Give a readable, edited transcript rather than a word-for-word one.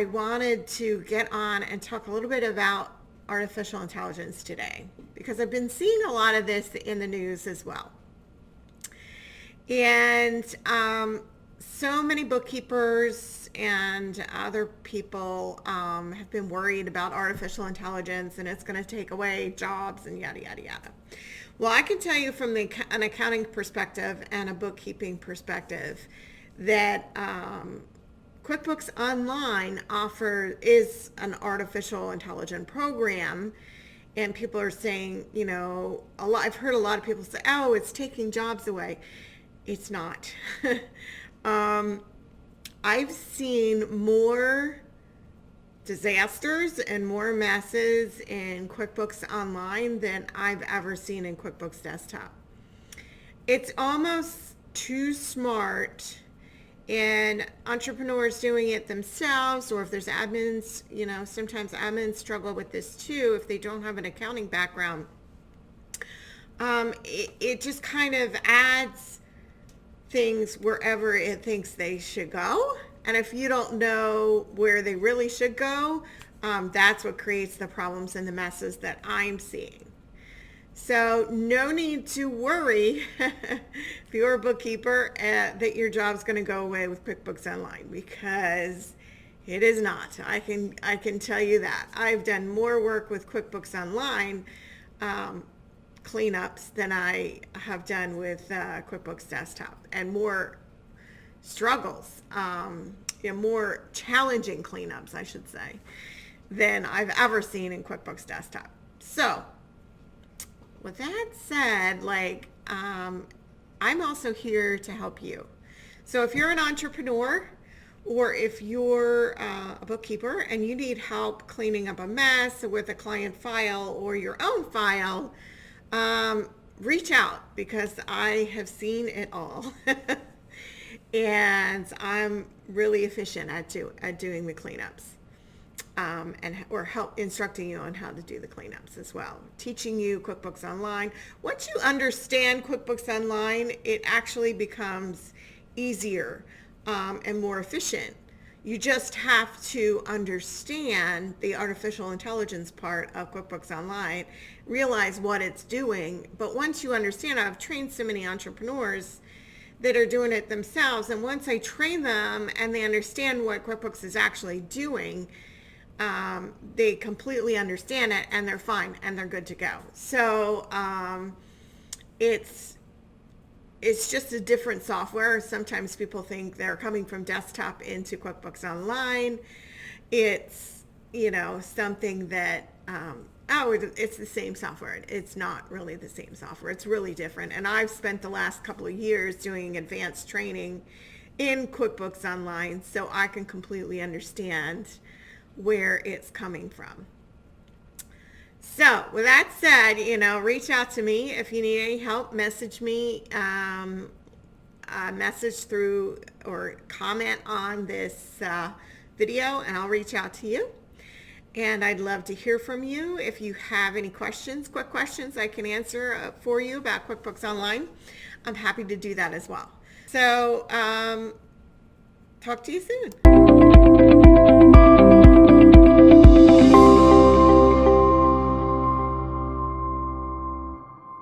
I wanted to get on and talk a little bit about artificial intelligence today, because I've been seeing a lot of this in the news as well. And so many bookkeepers and other people have been worried about artificial intelligence and it's going to take away jobs and yada, yada, yada. Well, I can tell you from an accounting perspective and a bookkeeping perspective that QuickBooks Online is an artificial intelligence program. And people are saying, I've heard a lot of people say, oh, it's taking jobs away. It's not. I've seen more disasters and more messes in QuickBooks Online than I've ever seen in QuickBooks Desktop. It's almost too smart, and entrepreneurs doing it themselves, or if there's admins, sometimes admins struggle with this too if they don't have an accounting background. It just kind of adds things wherever it thinks they should go. And if you don't know where they really should go, that's what creates the problems and the messes that I'm seeing. So no need to worry if you're a bookkeeper that your job's going to go away with QuickBooks Online, because it is not. I can tell you that. I've done more work with QuickBooks Online cleanups than I have done with QuickBooks Desktop, and more struggles, more challenging cleanups, I should say, than I've ever seen in QuickBooks Desktop. So with that said, I'm also here to help you. So if you're an entrepreneur, or if you're a bookkeeper and you need help cleaning up a mess with a client file or your own file, reach out, because I have seen it all. And I'm really efficient at doing the cleanups, or help instructing you on how to do the cleanups as well. Teaching you QuickBooks Online. Once you understand QuickBooks Online, it actually becomes easier and more efficient. You just have to understand the artificial intelligence part of QuickBooks Online, realize what it's doing. But once you understand, I've trained so many entrepreneurs that are doing it themselves, and once I train them and they understand what QuickBooks is actually doing, they completely understand it, and they're fine and they're good to go. So it's just a different software. Sometimes people think they're coming from desktop into QuickBooks Online. It's something that it's the same software. It's not really the same software. It's really different. And I've spent the last couple of years doing advanced training in QuickBooks Online, so I can completely understand where it's coming from. So with that said, reach out to me if you need any help. Message me, message through or comment on this video, and I'll reach out to you. And I'd love to hear from you. If you have any questions, quick questions I can answer for you about QuickBooks Online, I'm happy to do that as well. So talk to you soon.